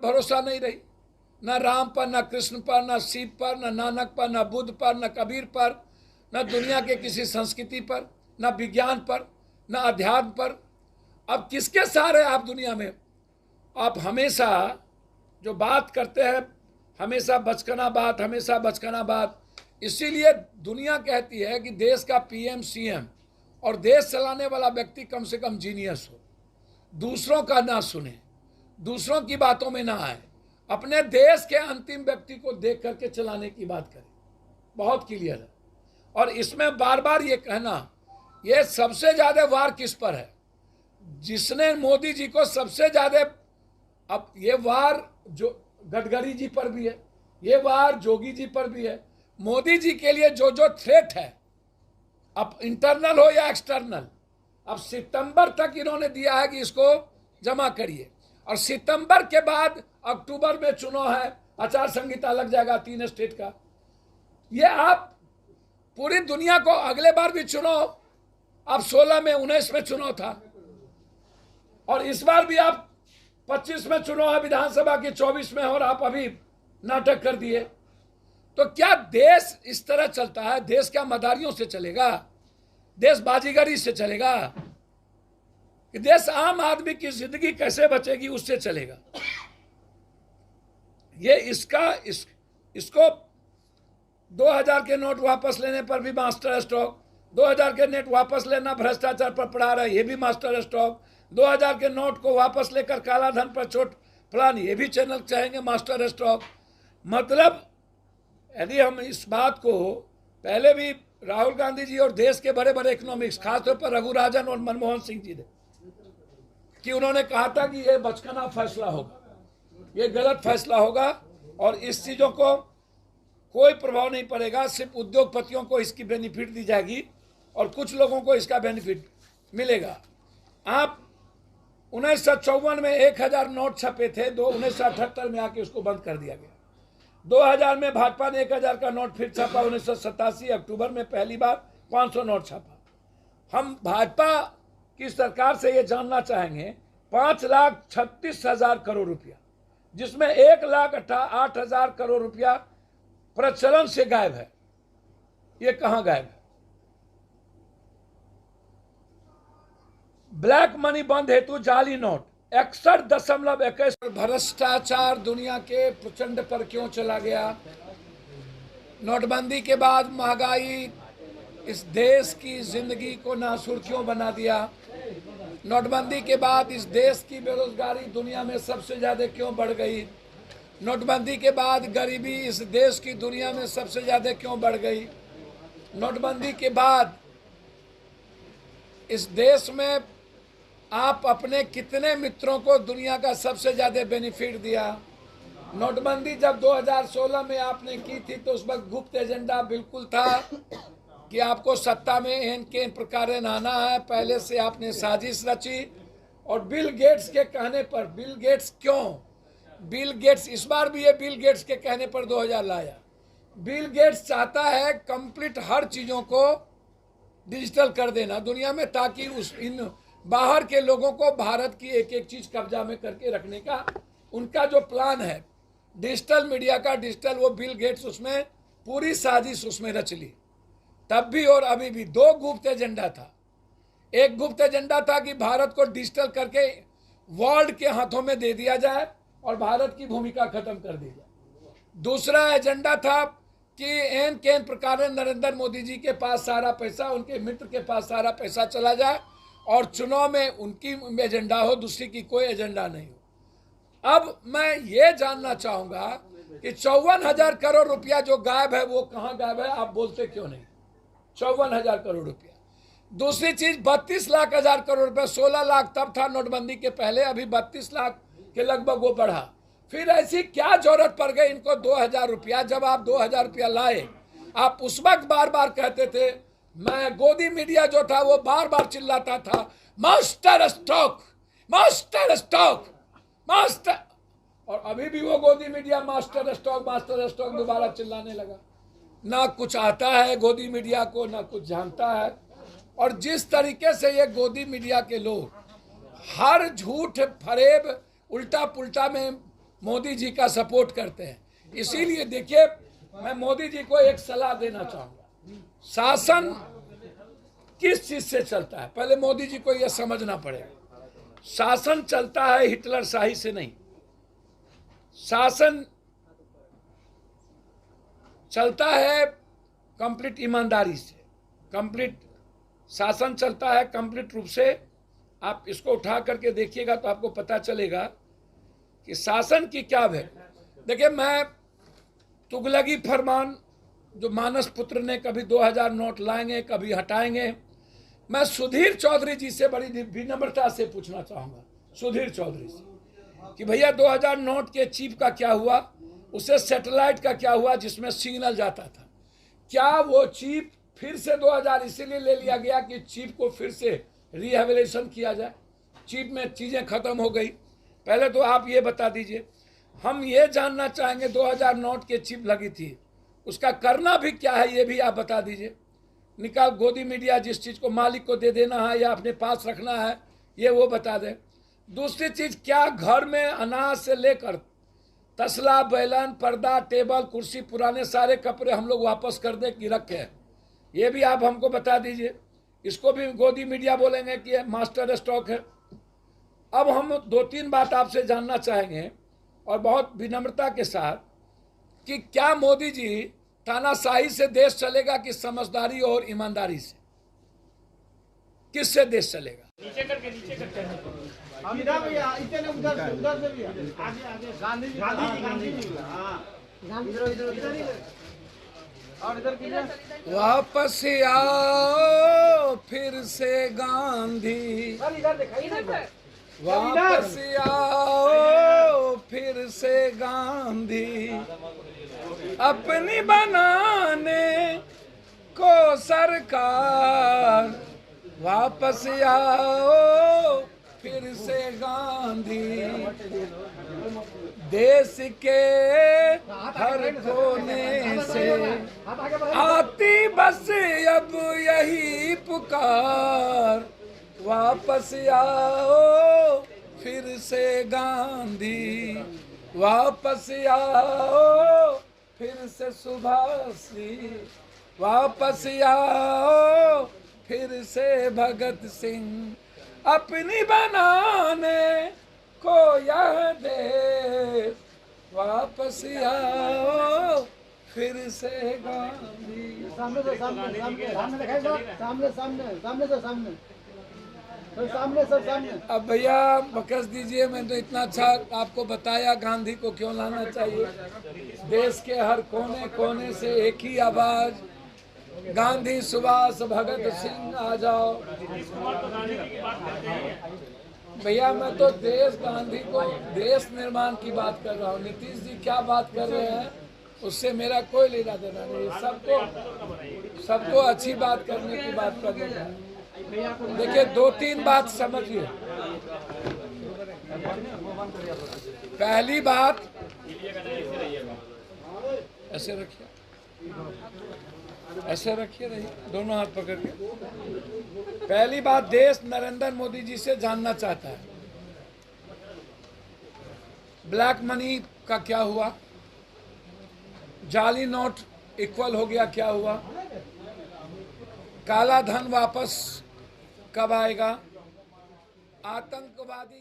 भरोसा नहीं रही, न राम पर, न कृष्ण पर, न शिव पर, न नानक पर, न बुद्ध पर, न कबीर पर, न दुनिया के किसी संस्कृति पर, न विज्ञान पर, न अध्यात्म पर। अब किसके सहारे आप दुनिया में? आप हमेशा जो बात करते हैं, हमेशा बचकाना बात, हमेशा बचकाना बात। इसीलिए दुनिया कहती है कि देश का पीएम सीएम और देश चलाने वाला व्यक्ति कम से कम जीनियस हो, दूसरों का ना सुने, दूसरों की बातों में ना आए, अपने देश के अंतिम व्यक्ति को देख करके चलाने की बात करें। बहुत क्लियर है। और इसमें बार बार ये कहना, ये सबसे ज्यादा वार किस पर है? जिसने मोदी जी को सबसे ज्यादा, अब ये वार जो गडकरी जी पर भी है, ये वार जोगी जी पर भी है। मोदी जी के लिए जो जो थ्रेट है, अब इंटरनल हो या एक्सटर्नल, अब सितंबर तक इन्होंने दिया है कि इसको जमा करिए, और सितंबर के बाद अक्टूबर में चुनाव है, आचार संहिता लग जाएगा 3 स्टेट का। ये आप पूरी दुनिया को, अगले बार भी चुनाव, अब 16 में 19 में चुनाव था, और इस बार भी आप 25 में चुनाव है विधानसभा की, 24 में, और आप अभी नाटक कर दिए। तो क्या देश इस तरह चलता है? देश क्या मदारियों से चलेगा? देश बाजीगरी से चलेगा? कि देश आम आदमी की जिंदगी कैसे बचेगी उससे चलेगा? ये इसको 2000 के नोट वापस लेने पर भी मास्टर स्ट्रोक, 2000 के नोट वापस लेना भ्रष्टाचार पर पड़ा रहा है, ये भी मास्टर स्ट्रोक, 2000 के नोट को वापस लेकर काला धन पर चोट फलान, ये भी चैनल चाहेंगे मास्टर स्ट्रोक। मतलब यदि हम इस बात को, पहले भी राहुल गांधी जी और देश के बड़े बड़े इकोनॉमिक्स, खासतौर पर रघुराजन और मनमोहन सिंह जी ने, कि उन्होंने कहा था कि ये बचकाना फैसला होगा, ये गलत फैसला होगा, और इस चीजों को कोई प्रभाव नहीं पड़ेगा, सिर्फ उद्योगपतियों को इसकी बेनिफिट दी जाएगी और कुछ लोगों को इसका बेनिफिट मिलेगा। आप 1954 में 1000 नोट छपे थे, 1978 में आके उसको बंद कर दिया गया। 2000 में भाजपा ने 1000 का नोट फिर छपा, 1987 अक्टूबर में पहली बार 500 नोट छपा। हम भाजपा की सरकार से ये जानना चाहेंगे, 5,36,000 करोड़ रुपया, जिसमें 1,08,000 करोड़ रुपया प्रचलन से गायब है, ये कहां गायब है? ब्लैक मनी बंद हेतु जाली नोट 61.21। भ्रष्टाचार दुनिया के प्रचंड पर क्यों चला गया? नोटबंदी के बाद महंगाई इस देश की जिंदगी को नासुर क्यों बना दिया? नोटबंदी के बाद इस देश की बेरोजगारी दुनिया में सबसे ज्यादा क्यों बढ़ गई? नोटबंदी के बाद गरीबी इस देश की दुनिया में सबसे ज्यादा क्यों बढ़ गई? नोटबंदी के बाद इस देश में आप अपने कितने मित्रों को दुनिया का सबसे ज्यादा बेनिफिट दिया? नोटबंदी जब 2016 में आपने की थी तो उस वक्त गुप्त एजेंडा बिल्कुल था कि आपको सत्ता में इन के प्रकार आना है। पहले से आपने साजिश रची, और बिल गेट्स के कहने पर, बिल गेट्स क्यों? बिल गेट्स इस बार भी ये बिल गेट्स के कहने पर 2000 लाया। बिल गेट्स चाहता है कंप्लीट हर चीजों को डिजिटल कर देना दुनिया में, ताकि इन बाहर के लोगों को भारत की एक एक चीज कब्जा में करके रखने का उनका जो प्लान है, डिजिटल मीडिया का, डिजिटल, वो बिल गेट्स उसमें पूरी साजिश उसमें रच ली। तब भी और अभी भी 2 गुप्त एजेंडा था। एक गुप्त एजेंडा था कि भारत को डिजिटल करके वर्ल्ड के हाथों में दे दिया जाए और भारत की भूमिका खत्म कर दी जाए। दूसरा एजेंडा था कि एन के प्रकार नरेंद्र मोदी जी के पास सारा पैसा, उनके मित्र के पास सारा पैसा चला जाए और चुनाव में उनकी एजेंडा हो, दूसरी की कोई एजेंडा नहीं हो। अब मैं ये जानना चाहूंगा कि 54,000 करोड़ रुपया जो गायब है वो कहाँ गायब है? आप बोलते क्यों नहीं? 54,000 करोड़ रुपया। दूसरी चीज 32 लाख हजार करोड़ रुपया, 16 लाख तब था नोटबंदी के पहले, अभी 32 लाख के लगभग वो बढ़ा। फिर ऐसी क्या जरूरत पड़ गई इनको 2,000 रुपया? जब आप 2,000 रुपया लाए, आप उस वक्त बार बार कहते थे, मैं गोदी मीडिया जो था वो बार बार चिल्लाता था, master stroke, master stroke, master, और अभी भी वो गोदी मीडिया मास्टर स्ट्रोक दोबारा चिल्लाने लगा। ना कुछ आता है गोदी मीडिया को, ना कुछ जानता है। और जिस तरीके से ये गोदी मीडिया के लोग हर झूठ फरेब उल्टा पुल्टा में मोदी जी का सपोर्ट करते हैं। इसीलिए देखिए, मैं मोदी जी को एक सलाह देना चाहूँगा। शासन किस चीज से चलता है, पहले मोदी जी को यह समझना पड़ेगा। शासन चलता है हिटलर शाही से नहीं, शासन चलता है कंप्लीट ईमानदारी से, कंप्लीट शासन चलता है कंप्लीट रूप से। आप इसको उठा करके देखिएगा तो आपको पता चलेगा कि शासन की क्या वैल्यू। देखिए, मैं तुगलकी फरमान जो मानस पुत्र ने कभी 2000 नोट लाएंगे कभी हटाएंगे, मैं सुधीर चौधरी जी से बड़ी विनम्रता से पूछना चाहूंगा, सुधीर चौधरी से, कि भैया 2000 नोट के चिप का क्या हुआ, उसे सैटेलाइट का क्या हुआ जिसमें सिग्नल जाता था, क्या वो चिप फिर से 2000 इसीलिए ले लिया गया कि चिप को फिर से रिहेबिलिटेशन किया जाए, चिप में चीज़ें खत्म हो गई। पहले तो आप ये बता दीजिए। हम ये जानना चाहेंगे 2000 नोट के चिप लगी थी, उसका करना भी क्या है ये भी आप बता दीजिए। निकाल गोदी मीडिया जिस चीज़ को मालिक को दे देना है या अपने पास रखना है ये वो बता दें। दूसरी चीज़, क्या घर में अनाज से लेकर तसला बैलन पर्दा टेबल कुर्सी पुराने सारे कपड़े हम लोग वापस कर दें कि रखे हैं, ये भी आप हमको बता दीजिए। इसको भी गोदी मीडिया बोलेंगे कि मास्टर स्टॉक है। अब हम 2-3 बात आपसे जानना चाहेंगे और बहुत विनम्रता के साथ, कि क्या मोदी जी तानाशाही से देश चलेगा कि समझदारी और ईमानदारी से, किससे देश चलेगा? नीचे करके भैया इतने उधर से भैया आगे गांधी जी और इधर कीजिए। वापस आओ फिर से गांधी, वापस आओ फिर से गांधी, अपनी बनाने को सरकार, वापस आओ फिर से गांधी, देश के हर कोने से आती बस अब यही पुकार, वापस आओ फिर से गांधी, वापस आओ फिर से सुभाष जी, वापस आओ फिर से भगत सिंह, अपनी बनाने को यह देश, वापस आओ फिर से गांधी। सामने से सामने सामने दिखाएगा, सामने सामने सामने से सामने सर, सामने सर सामने। अब भैया बकस दीजिए, मैं तो इतना अच्छा आपको बताया गांधी को क्यों लाना चाहिए। देश के हर कोने कोने से एक ही आवाज, गांधी सुभाष भगत सिंह आ जाओ। भैया मैं तो देश गांधी को देश निर्माण की बात कर रहा हूँ। नीतीश जी क्या बात कर रहे हैं उससे मेरा कोई लेना देना नहीं। सबको अच्छी बात करने की बात कर रहे हैं। देखिए 2-3 बात समझिए। पहली बात, ऐसे रखिए, ऐसे रखिए, रहिए दोनों हाथ पकड़ के। पहली बात, देश नरेंद्र मोदी जी से जानना चाहता है ब्लैक मनी का क्या हुआ, जाली नोट इक्वल हो गया क्या हुआ, काला धन वापस कब आएगा, आतंकवादी